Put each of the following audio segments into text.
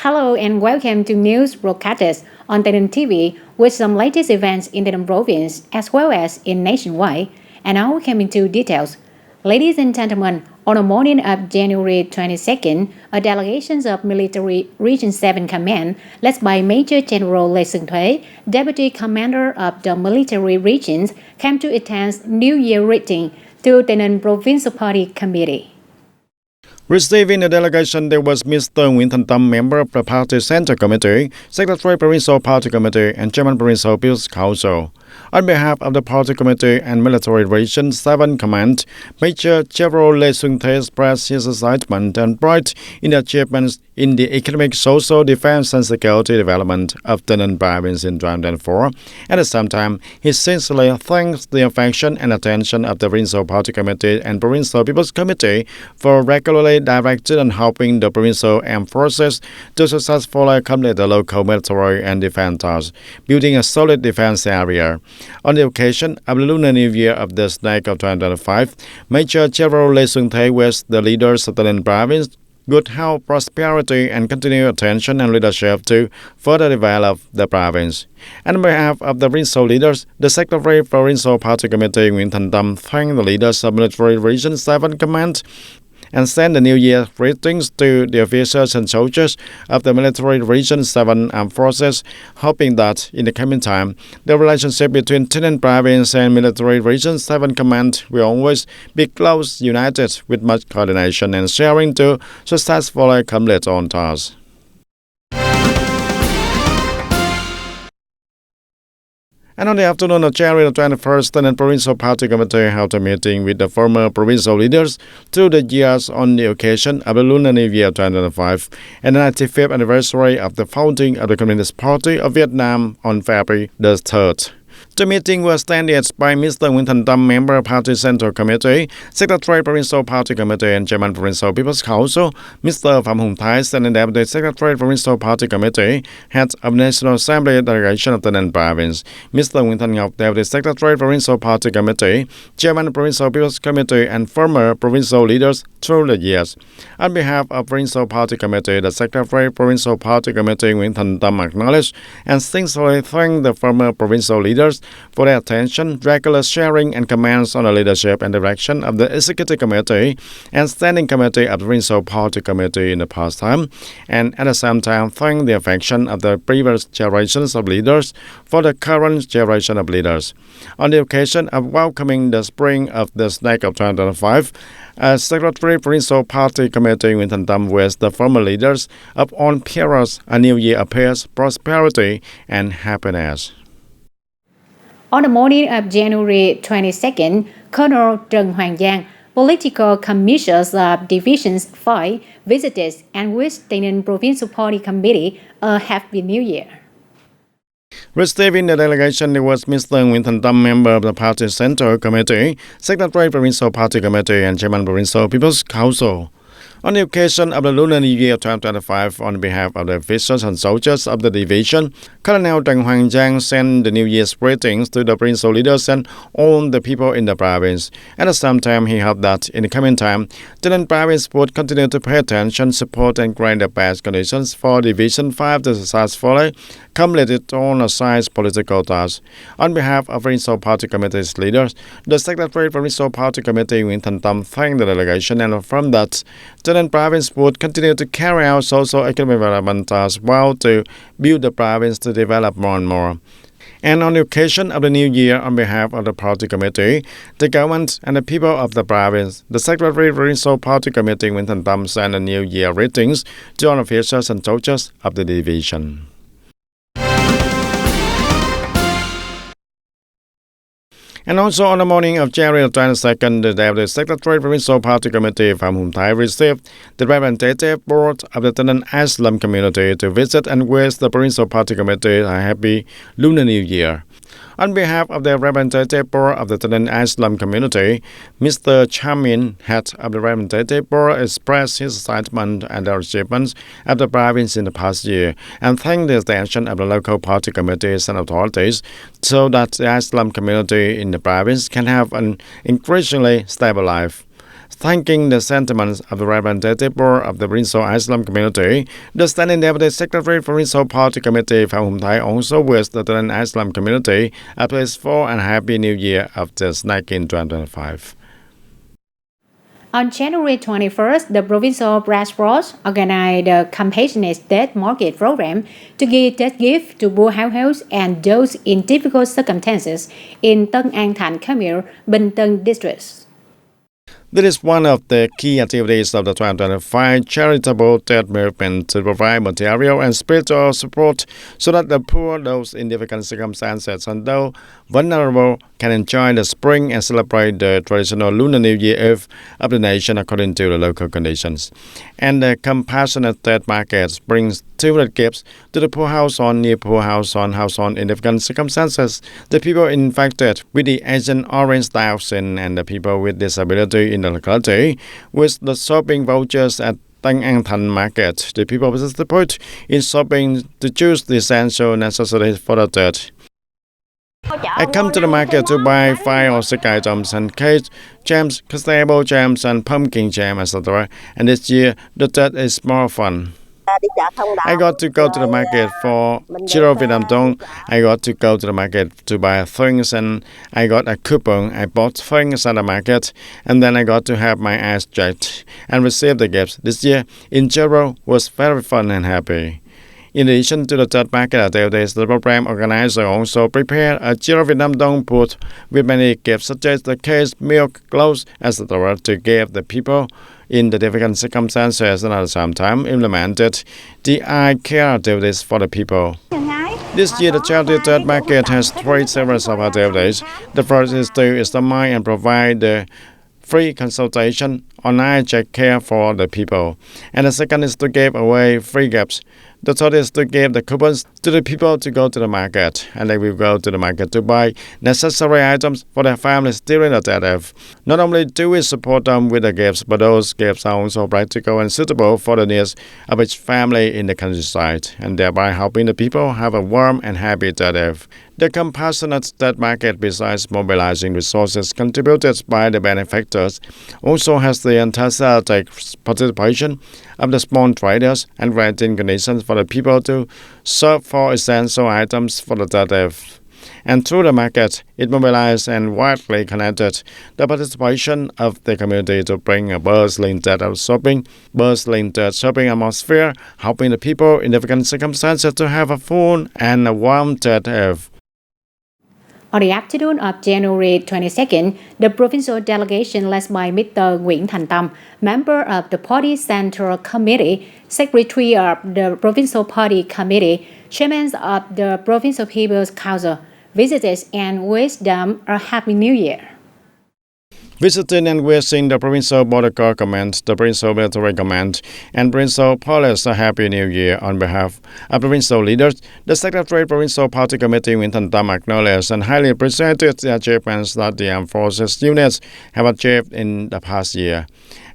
Hello and welcome to news broadcasts on TayNinhTV with some latest events in the province as well as in nationwide. And now we come into details. Ladies and gentlemen, on the morning of January 22nd, a delegation of Military Region 7 Command, led by Major General Lê Xuân Thuế, Deputy Commander of the Military Regions, came to attend New Year greeting to the Ninh Provincial Party Committee. Receiving the delegation, there was Mr. Nguyễn Thành Tâm, member of the Party Central Committee, Secretary Provincial Party Committee, and Chairman Provincial People's Council. On behalf of the Party Committee and Military Region 7 Command, Major General Lê Xuân Thuế expressed his excitement and pride in the achievements in the economic, social, defense, and security development of the Ninh province in 2004. At the same time, he sincerely thanks the affection and attention of the Provincial Party Committee and Provincial People's Committee for regularly directed and helping the provincial armed forces to successfully complete the local military and defense tasks, building a solid defense area. On the occasion of the Lunar New Year of the Snake of 2025, Major General Lê Xuân Thuế wished the leaders of the Ninh province good health, prosperity, and continued attention and leadership to further develop the province. And on behalf of the provincial leaders, the Secretary of Provincial Party Committee Nguyễn Thành Tâm thanked the leaders of Military Region 7 Command and send the New Year greetings to the officers and soldiers of the Military Region 7 Armed Forces, hoping that in the coming time, the relationship between TayNinhTV Province and Military Region 7 Command will always be close, united, with much coordination and sharing to successfully complete on tasks. And on the afternoon of January 21st, the Provincial Party Committee held a meeting with the former provincial leaders through the years on the occasion of the Lunar New Year 2025 and the 95th anniversary of the founding of the Communist Party of Vietnam on February the 3rd. The meeting was attended by Mr. Nguyễn Thành Tâm, member of Party Central Committee, Secretary Provincial Party Committee, and Chairman Provincial People's Council, Mr. Phạm Hùng Thái, and Deputy Secretary Provincial Party Committee, Head of National Assembly Delegation of the Ninh Province, Mr. Nguyễn Thành Ngọc, Deputy Secretary Provincial Party Committee, Chairman Provincial People's Committee, and former provincial leaders through the years. On behalf of Provincial Party Committee, the Secretary Provincial Party Committee Nguyễn Thành Tâm acknowledged and sincerely thanked the former provincial leaders for their attention, regular sharing, and comments on the leadership and direction of the Executive Committee and Standing Committee of the Provincial Party Committee in the past time, and at the same time thank the affection of the previous generations of leaders for the current generation of leaders. On the occasion of welcoming the spring of the Snake of 2025, as Secretary Provincial Party Committee Nguyễn Thành Tâm wished the former leaders of all periods a new year of peace, prosperity, and happiness. On the morning of January 22nd, Colonel Trần Hoàng Giang, Political Commissioners of Division 5, visited and wished the Ninh Provincial Party Committee a Happy New Year. Receiving the delegation, there was Mr. Nguyễn Thành Tâm, member of the Party Central Committee, Secretary Provincial Party Committee, and Chairman Provincial People's Council. On the occasion of the Lunar New Year 2025, on behalf of the officers and soldiers of the division, Colonel Trần Hoàng Giang sent the New Year's greetings to the provincial leaders and all the people in the province. At the same time, he hoped that in the coming time, the Ninh province would continue to pay attention, support, and grant the best conditions for Division 5 to successfully complete its own assigned political tasks. On behalf of Provincial Party Committee's leaders, the Secretary Provincial Party Committee Nguyễn Thành Tâm thanked the delegation and affirmed that the Ninh province would continue to carry out social economic development tasks while to build the province to develop more and more. And on the occasion of the New Year, on behalf of the Party Committee, the government, and the people of the province, the Secretary Provincial Party Committee Nguyễn Thành Tâm sent the New Year greetings to all officers and soldiers of the division. And also on the morning of January 22nd, the Deputy Secretary Provincial Party Committee Phạm Hùng Thái received the representative board of the TayNinhTV Islam community to visit and wish the Provincial Party Committee a happy Lunar New Year. On behalf of the representative board of the TayNinhTV Islam community, Mr. Chamin, head of the representative board, expressed his excitement and the achievements of the province in the past year and thanked the attention of the local party committees and authorities so that the Islam community in the province can have an increasingly stable life. Thanking the sentiments of the representative board of the Provincial Islam community, the Standing Deputy Secretary Provincial Party Committee Phạm Hùng Thái also wished the Taynan Islam community a peaceful and happy New Year of this 2025. On January 21st, the Provincial Brass Bros organized the Compassionate Debt Market Program to give debt gifts to poor households and those in difficult circumstances in Tân An Thành Commune, Bình Tân districts. This is one of the key activities of the 2025 charitable debt movement to provide material and spiritual support so that the poor, those in difficult circumstances, and those vulnerable can enjoy the spring and celebrate the traditional Lunar New Year Eve of the nation according to the local conditions. And the Compassionate Debt Market brings 200 gifts to the poor household, near poor household in difficult circumstances, the people infected with the Agent Orange dioxin, and the people with disability in the locality. With the shopping vouchers at Tân An Thành Market, the people participate in shopping to choose the essential necessities for the debt. I come to the market to buy 5 or 6 items and cake, jams, castable jams, and pumpkin jam, etc. And this year, the debt is more fun. I got to go to the market for Chiro Vietnam Dong. I got to go to the market to buy things, and I got a coupon. I bought things at the market, and then I got to have my eyes checked and receive the gifts. This year in Chiro was very fun and happy. In addition to the debt market activities, the program organizer also prepared a Chiro Vietnam Dong put with many gifts such as the cake, milk, clothes, etc. to give the people in the difficult circumstances, and at the same time implemented the eye care activities for the people. This year, the charity debt market has 3 series of activities. The first is to examine and provide the free consultation on eye check care for the people. And the second is to give away free gifts. The third is to give the coupons to the people to go to the market, and they will go to the market to buy necessary items for their families during the debt. Not only do we support them with the gifts, but those gifts are also practical and suitable for the needs of each family in the countryside, and thereby helping the people have a warm and happy debt. The Compassionate Debt Market, besides mobilizing resources contributed by the benefactors, also has the enthusiastic participation of the small traders and granting conditions for the people to serve for essential items for the debt. And through the market, it mobilized and widely connected the participation of the community to bring a bustling debt shopping atmosphere, helping the people in difficult circumstances to have a full and a warm debt. On the afternoon of January 22nd, the provincial delegation led by Mr. Nguyễn Thành Tâm, member of the Party Central Committee, Secretary of the Provincial Party Committee, Chairman of the Provincial People's Council, visited and wished them a Happy New Year. Visiting and wishing the Provincial Border Guard Command, the Provincial Military Command, and Provincial Police a Happy New Year on behalf of provincial leaders, the Secretary of Provincial Party Committee Nguyễn Thành Tâm acknowledged and highly appreciated the achievements that the armed forces units have achieved in the past year.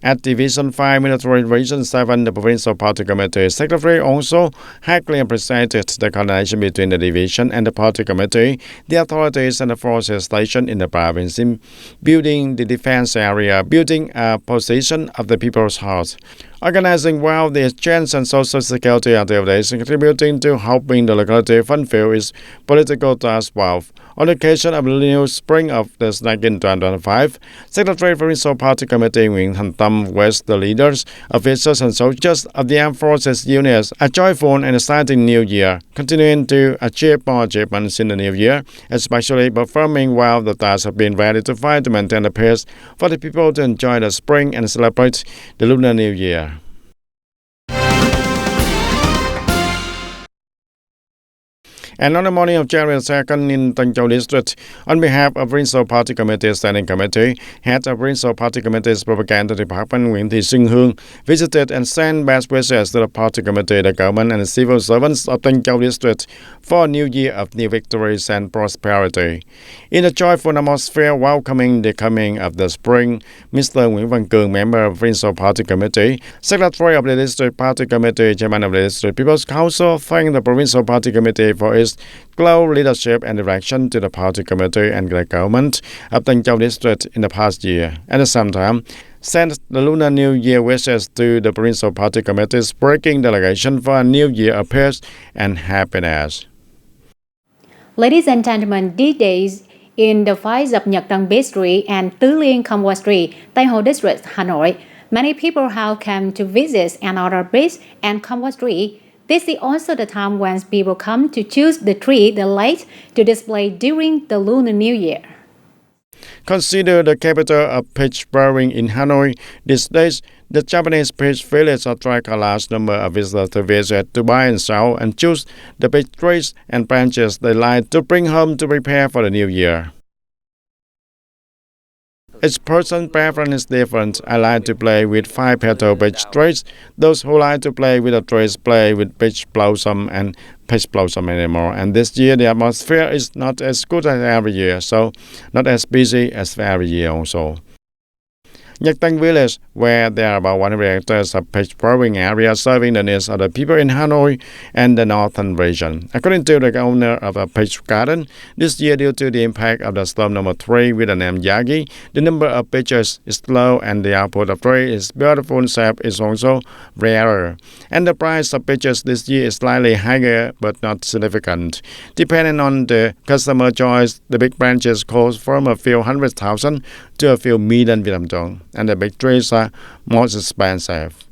At Division 5 Military Region 7, the Provincial Party Committee Secretary also highly appreciated the coordination between the division and the party committee, the authorities and the forces stationed in the province in building the defense area, building a position of the people's heart, organizing well the exchange and social security activities, and contributing to helping the locality fulfill its political task well. On the occasion of the new spring of the 2025, Secretary of Provincial Party Committee Nguyễn Thành Tâm wished the leaders, officers and soldiers of the armed forces units a joyful and exciting new year, continuing to achieve more achievements in the new year, especially performing well the tasks have been ready to fight to maintain the peace for the people to enjoy the spring and celebrate the Lunar New Year. And on the morning of January 2nd in Tân Châu District, on behalf of Provincial Party Committee Standing Committee, Head of Provincial Party Committee's Propaganda Department Nguyễn Thị Xuân Hương visited and sent best wishes to the Party Committee, the government and the civil servants of Tân Châu District for a new year of new victories and prosperity. In a joyful atmosphere welcoming the coming of the spring, Mr. Nguyễn Văn Cường, member of Provincial Party Committee, Secretary of the District Party Committee, Chairman of the District People's Council, thanked the Provincial Party Committee for its close leadership and direction to the party committee and the government of Tân Châu District in the past year. At the same time, sent the Lunar New Year wishes to the Provincial Party Committee's working delegation for a new year of peace and happiness. Ladies and gentlemen, these days in the fields of Nhật Tân Bay Street and Tứ Liên Combo Street, Tây Hồ District, Hanoi, many people have come to visit another bridge and Combo Street. This is also the time when people come to choose the tree they like to display during the Lunar New Year. Considered the capital of peach growing in Hanoi these days, the Japanese peach village attracts a large number of visitors to visit to buy and sell and choose the peach trees and branches they like to bring home to prepare for the new year. Each person's preference is different. I like to play with 5-petal peach trees. Those who like to play with the trees play with peach blossom and peach blossom anymore. And this year the atmosphere is not as good as every year, so not as busy as every year also. Nhật Tân Village, where there are about 100 hectares of peach growing area serving the needs of the people in Hanoi and the northern region. According to the owner of a peach garden, this year due to the impact of the storm number 3 with the name Yagi, the number of peaches is low and the output of tree is beautiful shape is also rarer. And the price of peaches this year is slightly higher but not significant. Depending on the customer choice, the big branches cost from a few 100,000 to a few million Vietnam dong, and the big trees are more expensive.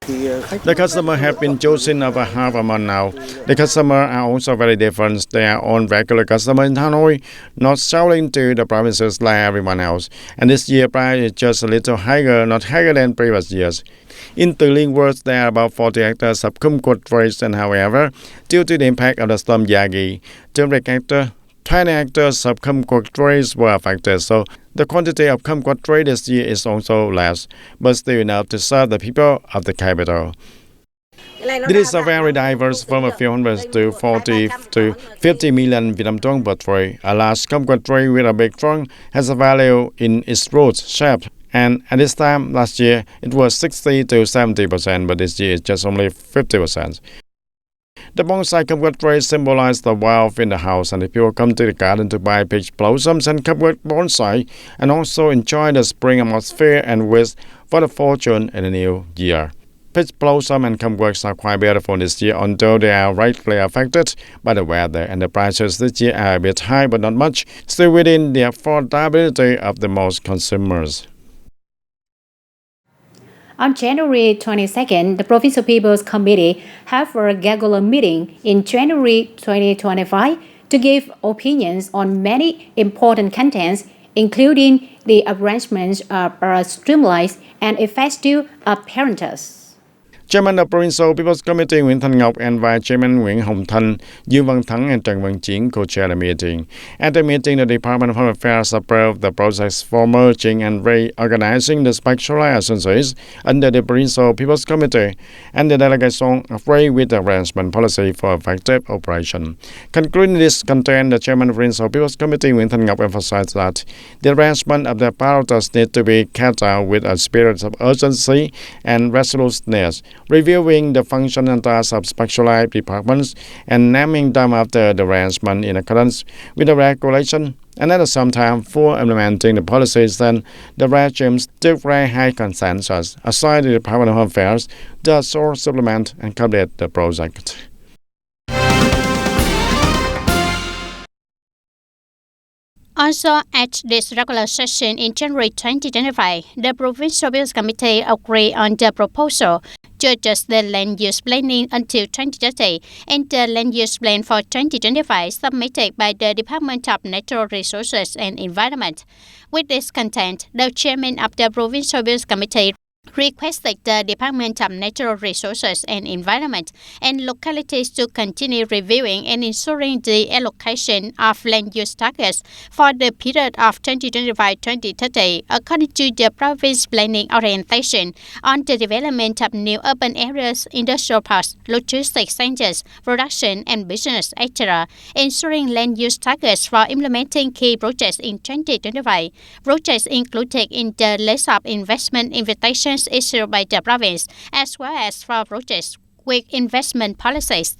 The customers have been choosing over half a month now. The customers are also very different. They are all regular customers in Hanoi, not selling to the provinces like everyone else. And this year price is just a little higher, not higher than previous years. In Tứ Liên Woods, there are about 40 hectares of kumquat trees, and however, due to the impact of the storm Yagi, 20 hectares of kumquat trees were affected, so the quantity of kumquat trees this year is also less, but still enough to serve the people of the capital. This is a very diverse from a few hundred to 40 to 50 million Vietnam dong per tree. A large kumquat tree with a big trunk has a value in its roots, shape, and at this time last year it was 60 to 70%, but this year it's just only 50%. The bonsai kumquat trees symbolize the wealth in the house, and the people come to the garden to buy peach blossoms and kumquat bonsai, and also enjoy the spring atmosphere and wish for the fortune in the new year. Peach blossom and kumquats are quite beautiful this year, although they are greatly affected by the weather, and the prices this year are a bit high, but not much, still within the affordability of the most consumers. On January 22nd, the Provincial People's Committee have a regular meeting in January 2025 to give opinions on many important contents, including the arrangements of a streamlined and effective apparatus. Chairman of Provincial People's Committee Nguyễn Thanh Ngọc and Vice Chairman Nguyễn Hồng Thanh, Dương Văn Thắng and Trần Văn Chiến co-chaired the meeting. At the meeting, the Department of Home Affairs approved the process for merging and reorganizing the specialized agencies under the Provincial People's Committee, and the delegation agreed with the arrangement policy for effective operation. Concluding this content, the Chairman of the Provincial People's Committee Nguyễn Thanh Ngọc emphasized that the arrangement of the apparatus need to be carried out with a spirit of urgency and resoluteness, reviewing the function and tasks of specialized departments and naming them after the arrangement in accordance with the regulation, and at the same time for implementing the policies and the regimes to very high consensus, aside the Department of Home Affairs to source, supplement and complete the project. Also, at this regular session in January 2025, the Provincial People's Committee agreed on the proposal to adjust the land use planning until 2030 and the land use plan for 2025 submitted by the Department of Natural Resources and Environment. With this content, the chairman of the Provincial People's Committee requested the Department of Natural Resources and Environment and localities to continue reviewing and ensuring the allocation of land use targets for the period of 2025-2030 according to the province planning orientation on the development of new urban areas, industrial parks, logistics centers, production and business, etc., ensuring land use targets for implementing key projects in 2025. Projects included in the list of investment invitations issued by the province, as well as for projects with investment policies.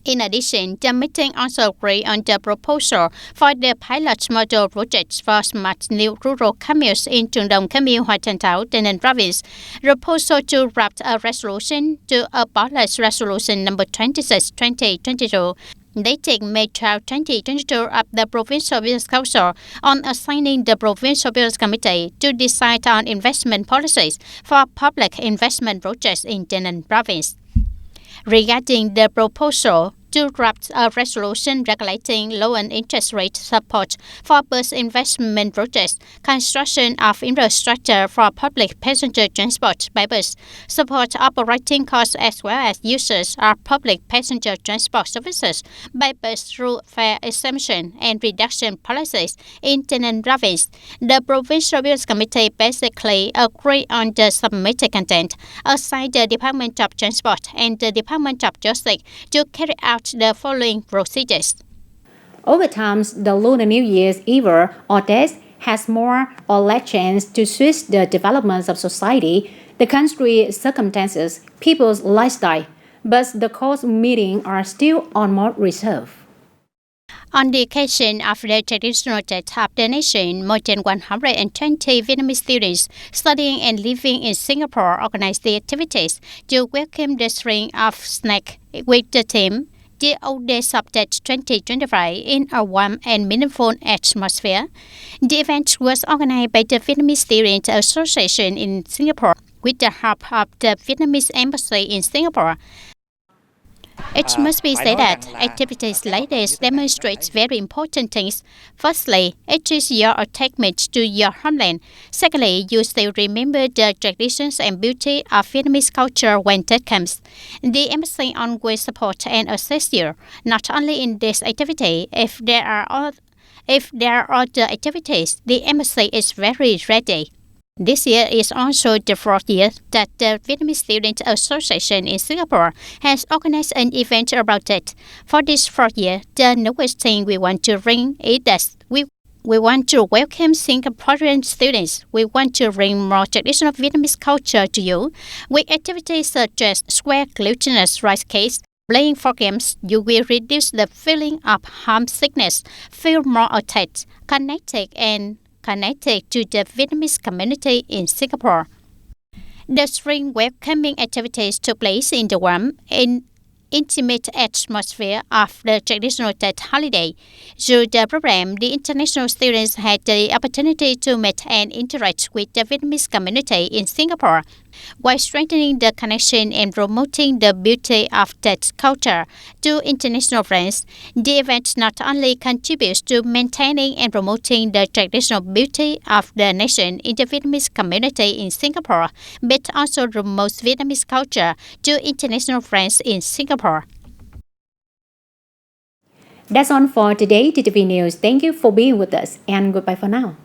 In addition, the meeting also agreed on the proposal for the pilot model project for smart new rural communes in Trung Đông Commune, Hoa Thanh Thảo, Tây Ninh Province. The proposal to draft a resolution to abolish Resolution number 26/2022 dated May 12, 2022 of the Provincial Business Council on assigning the Provincial Business Committee to decide on investment policies for public investment projects in Tây Ninh Province. Regarding the proposal to draft a resolution regulating low and interest rate support for bus investment projects, construction of infrastructure for public passenger transport by bus, support operating costs as well as users of public passenger transport services by bus through fare exemption and reduction policies in Tây Ninh Province. The Provincial Business Committee basically agreed on the submitted content, assigned the Department of Transport and the Department of Justice to carry out the following procedures. Over time, the Lunar New Year's Eve or days has more or less chance to switch the developments of society, the country's circumstances, people's lifestyle, but the course meetings are still on more reserve. On the occasion of the traditional death of the nation, more than 120 Vietnamese students studying and living in Singapore organized the activities to welcome the string of snacks with the theme The Old Days of Death 2025 in a warm and meaningful atmosphere. The event was organized by the Vietnamese Student Association in Singapore with the help of the Vietnamese Embassy in Singapore. It must be said that activities like this demonstrate very important things. Firstly, it is your attachment to your homeland. Secondly, you still remember the traditions and beauty of Vietnamese culture when that comes. The embassy always support and assist you, not only in this activity. If there are other activities, the embassy is very ready. This year is also the fourth year that the Vietnamese Student Association in Singapore has organized an event about it. For this fourth year, the newest thing we want to bring is that we want to welcome Singaporean students. We want to bring more traditional Vietnamese culture to you. With activities such as square glutinous rice cakes, playing for games, you will reduce the feeling of homesickness, feel more attached, connected to the Vietnamese community in Singapore. The spring welcoming activities took place in the warm and intimate atmosphere of the traditional Tet holiday. Through the program, the international students had the opportunity to meet and interact with the Vietnamese community in Singapore, while strengthening the connection and promoting the beauty of Tet culture to international friends. The event not only contributes to maintaining and promoting the traditional beauty of the nation in the Vietnamese community in Singapore, but also promotes Vietnamese culture to international friends in Singapore. That's all for today, TTV News. Thank you for being with us, and goodbye for now.